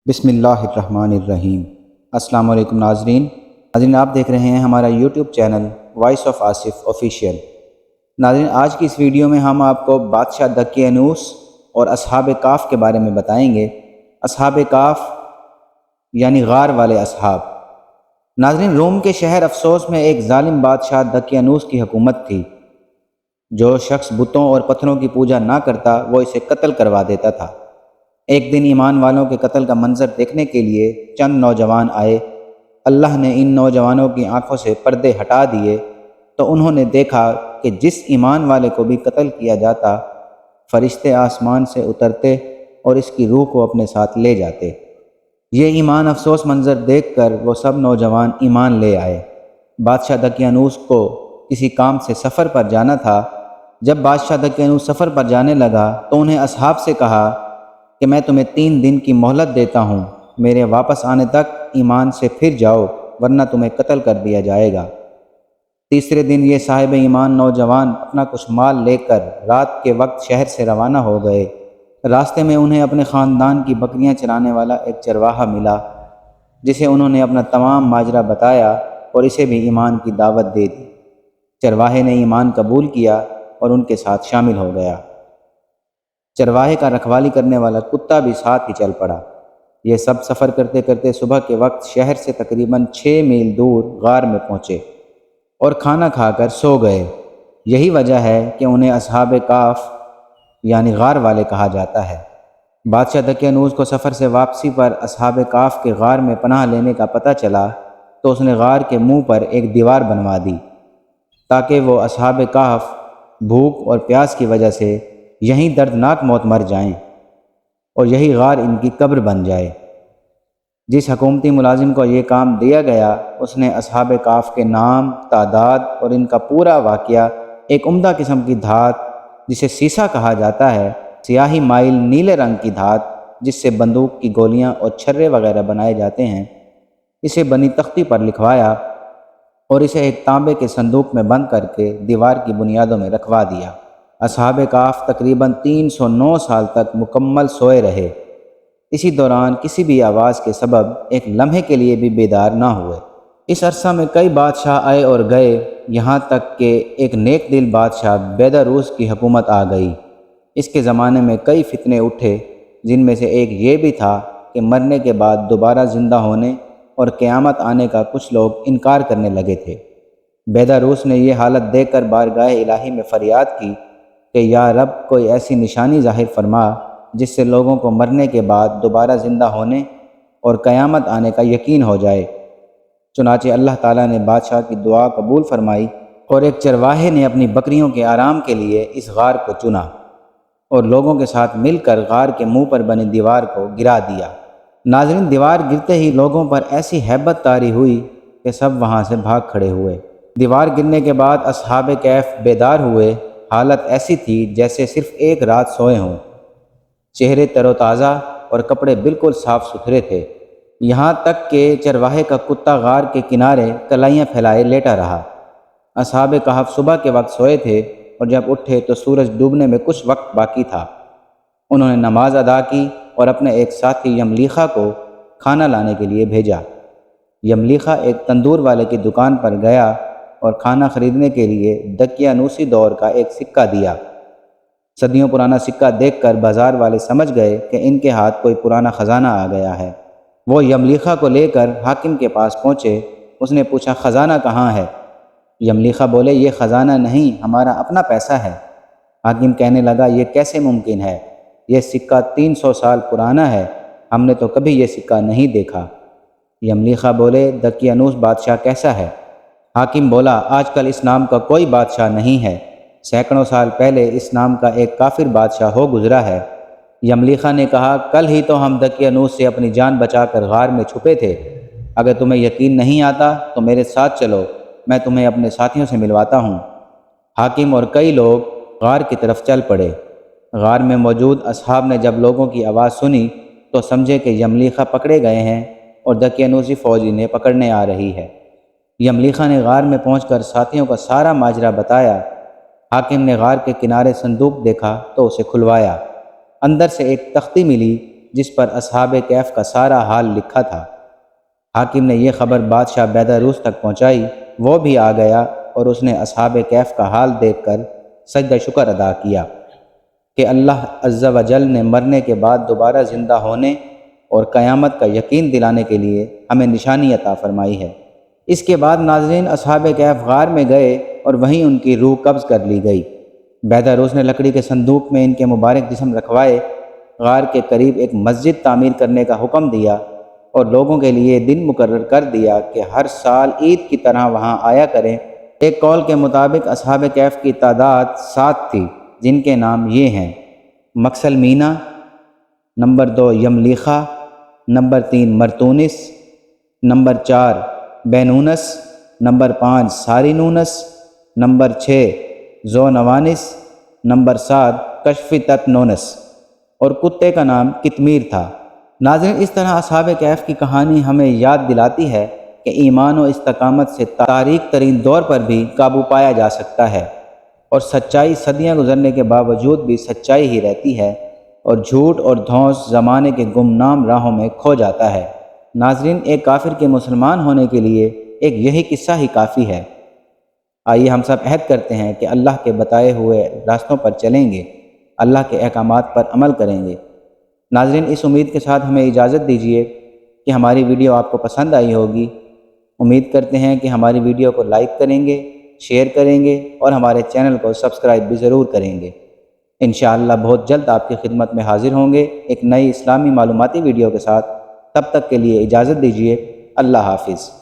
بسم اللہ الرحمن الرحیم۔ السلام علیکم ناظرین، آپ دیکھ رہے ہیں ہمارا YouTube channel voice of Asif official. ناظرین، آج کی اس ویڈیو میں ہم آپ کو بادشاہ دقیانوس اور اصحاب کاف کے بارے میں بتائیں گے۔ اصحاب کاف یعنی غار والے اصحاب۔ ناظرین، روم کے شہر افسوس میں ایک ظالم بادشاہ دقیانوس کی حکومت تھی۔ جو شخص بتوں اور پتھروں کی پوجا نہ کرتا وہ اسے قتل کروا دیتا تھا۔ ایک دن ایمان والوں کے قتل کا منظر دیکھنے کے لیے چند نوجوان آئے۔ اللہ نے ان نوجوانوں کی آنکھوں سے پردے ہٹا دیے تو انہوں نے دیکھا کہ جس ایمان والے کو بھی قتل کیا جاتا، فرشتے آسمان سے اترتے اور اس کی روح کو اپنے ساتھ لے جاتے۔ یہ ایمان افسوس منظر دیکھ کر وہ سب نوجوان ایمان لے آئے۔ بادشاہ دقیانوس کو کسی کام سے سفر پر جانا تھا۔ جب بادشاہ دقیانوس سفر پر جانے لگا تو انہیں اصحاب سے کہا کہ میں تمہیں 3 دن کی مہلت دیتا ہوں، میرے واپس آنے تک ایمان سے پھر جاؤ ورنہ تمہیں قتل کر دیا جائے گا۔ تیسرے دن یہ صاحب ایمان نوجوان اپنا کچھ مال لے کر رات کے وقت شہر سے روانہ ہو گئے۔ راستے میں انہیں اپنے خاندان کی بکریاں چرانے والا ایک چرواہا ملا، جسے انہوں نے اپنا تمام ماجرا بتایا اور اسے بھی ایمان کی دعوت دے دی۔ چرواہے نے ایمان قبول کیا اور ان کے ساتھ شامل ہو گیا۔ چرواہے کا رکھوالی کرنے والا کتا بھی ساتھ ہی چل پڑا۔ یہ سب سفر کرتے کرتے صبح کے وقت شہر سے تقریباً 6 میل دور غار میں پہنچے اور کھانا کھا کر سو گئے۔ یہی وجہ ہے کہ انہیں اصحاب کاف یعنی غار والے کہا جاتا ہے۔ بادشاہ دقیانوس کو سفر سے واپسی پر اصحاب کاف کے غار میں پناہ لینے کا پتہ چلا تو اس نے غار کے منہ پر ایک دیوار بنوا دی تاکہ وہ اصحاب کاف بھوک اور پیاس کی وجہ سے یہیں دردناک موت مر جائیں اور یہی غار ان کی قبر بن جائے۔ جس حکومتی ملازم کو یہ کام دیا گیا اس نے اصحاب کاف کے نام، تعداد اور ان کا پورا واقعہ ایک عمدہ قسم کی دھات جسے سیسا کہا جاتا ہے، سیاہی مائل نیلے رنگ کی دھات جس سے بندوق کی گولیاں اور چھرے وغیرہ بنائے جاتے ہیں، اسے بنی تختی پر لکھوایا اور اسے ایک تانبے کے صندوق میں بند کر کے دیوار کی بنیادوں میں رکھوا دیا۔ اصحاب کاف تقریباً 309 سال تک مکمل سوئے رہے۔ اسی دوران کسی بھی آواز کے سبب ایک لمحے کے لیے بھی بیدار نہ ہوئے۔ اس عرصہ میں کئی بادشاہ آئے اور گئے، یہاں تک کہ ایک نیک دل بادشاہ بیداروس کی حکومت آ گئی۔ اس کے زمانے میں کئی فتنے اٹھے، جن میں سے ایک یہ بھی تھا کہ مرنے کے بعد دوبارہ زندہ ہونے اور قیامت آنے کا کچھ لوگ انکار کرنے لگے تھے۔ بیداروس نے یہ حالت دیکھ کر بارگاہ الہی میں فریاد کی کہ یا رب، کوئی ایسی نشانی ظاہر فرما جس سے لوگوں کو مرنے کے بعد دوبارہ زندہ ہونے اور قیامت آنے کا یقین ہو جائے۔ چنانچہ اللہ تعالیٰ نے بادشاہ کی دعا قبول فرمائی اور ایک چرواہے نے اپنی بکریوں کے آرام کے لیے اس غار کو چنا اور لوگوں کے ساتھ مل کر غار کے منہ پر بنی دیوار کو گرا دیا۔ ناظرین، دیوار گرتے ہی لوگوں پر ایسی ہیبت طاری ہوئی کہ سب وہاں سے بھاگ کھڑے ہوئے۔ دیوار گرنے کے بعد اصحاب کہف بیدار ہوئے۔ حالت ایسی تھی جیسے صرف ایک رات سوئے ہوں۔ چہرے تر و تازہ اور کپڑے بالکل صاف ستھرے تھے، یہاں تک کہ چرواہے کا کتا غار کے کنارے کلائیاں پھیلائے لیٹا رہا۔ اصحاب کہف صبح کے وقت سوئے تھے اور جب اٹھے تو سورج ڈوبنے میں کچھ وقت باقی تھا۔ انہوں نے نماز ادا کی اور اپنے ایک ساتھی یملیخا کو کھانا لانے کے لیے بھیجا۔ یملیخا ایک تندور والے کی دکان پر گیا اور کھانا خریدنے کے لیے دقیانوسی دور کا ایک سکہ دیا۔ صدیوں پرانا سکہ دیکھ کر بازار والے سمجھ گئے کہ ان کے ہاتھ کوئی پرانا خزانہ آ گیا ہے۔ وہ یملیخا کو لے کر حاکم کے پاس پہنچے۔ اس نے پوچھا، خزانہ کہاں ہے؟ یملیخا بولے، یہ خزانہ نہیں، ہمارا اپنا پیسہ ہے۔ حاکم کہنے لگا، یہ کیسے ممکن ہے؟ یہ سکہ 300 سال پرانا ہے، ہم نے تو کبھی یہ سکہ نہیں دیکھا۔ یملیخا بولے، دقیانوس بادشاہ کیسا ہے؟ حاکم بولا، آج کل اس نام کا کوئی بادشاہ نہیں ہے، سینکڑوں سال پہلے اس نام کا ایک کافر بادشاہ ہو گزرا ہے۔ یملیخا نے کہا، کل ہی تو ہم دقیانوس سے اپنی جان بچا کر غار میں چھپے تھے۔ اگر تمہیں یقین نہیں آتا تو میرے ساتھ چلو، میں تمہیں اپنے ساتھیوں سے ملواتا ہوں۔ حاکم اور کئی لوگ غار کی طرف چل پڑے۔ غار میں موجود اصحاب نے جب لوگوں کی آواز سنی تو سمجھے کہ یملیخا پکڑے گئے ہیں اور دقیانوسی فوج انہیں پکڑنے آ رہی ہے۔ یملیخا نے غار میں پہنچ کر ساتھیوں کا سارا ماجرا بتایا۔ حاکم نے غار کے کنارے صندوق دیکھا تو اسے کھلوایا۔ اندر سے ایک تختی ملی جس پر اصحاب کہف کا سارا حال لکھا تھا۔ حاکم نے یہ خبر بادشاہ بیداروس تک پہنچائی، وہ بھی آ گیا اور اس نے اصحاب کہف کا حال دیکھ کر سجدہ شکر ادا کیا کہ اللہ عز و جل نے مرنے کے بعد دوبارہ زندہ ہونے اور قیامت کا یقین دلانے کے لیے ہمیں نشانی عطا فرمائی ہے۔ اس کے بعد ناظرین اصحاب کہف غار میں گئے اور وہیں ان کی روح قبض کر لی گئی۔ بیداروس نے لکڑی کے صندوق میں ان کے مبارک جسم رکھوائے، غار کے قریب ایک مسجد تعمیر کرنے کا حکم دیا اور لوگوں کے لیے دن مقرر کر دیا کہ ہر سال عید کی طرح وہاں آیا کریں۔ ایک قول کے مطابق اصحاب کہف کی تعداد 7 تھی، جن کے نام یہ ہیں: مکسل مینا، نمبر 2 یملیخا، نمبر 3 مرتونس، نمبر 4 بینونس، نمبر 5 سارینونس، نمبر 6 زونوانس، نمبر 7 کشفتتنونس، اور کتے کا نام کتمیر تھا۔ ناظرین اس طرح اصحاب کہف کی کہانی ہمیں یاد دلاتی ہے کہ ایمان و استقامت سے تاریک ترین دور پر بھی قابو پایا جا سکتا ہے، اور سچائی صدیاں گزرنے کے باوجود بھی سچائی ہی رہتی ہے، اور جھوٹ اور دھونس زمانے کے گمنام راہوں میں کھو جاتا ہے۔ ناظرین ایک کافر کے مسلمان ہونے کے لیے ایک یہی قصہ ہی کافی ہے۔ آئیے ہم سب عہد کرتے ہیں کہ اللہ کے بتائے ہوئے راستوں پر چلیں گے، اللہ کے احکامات پر عمل کریں گے۔ ناظرین اس امید کے ساتھ ہمیں اجازت دیجیے کہ ہماری ویڈیو آپ کو پسند آئی ہوگی۔ امید کرتے ہیں کہ ہماری ویڈیو کو لائک کریں گے، شیئر کریں گے اور ہمارے چینل کو سبسکرائب بھی ضرور کریں گے۔ انشاءاللہ بہت جلد آپ کی خدمت میں حاضر ہوں گے ایک نئی اسلامی معلوماتی ویڈیو کے ساتھ۔ تب تک کے لیے اجازت دیجیے۔ اللہ حافظ۔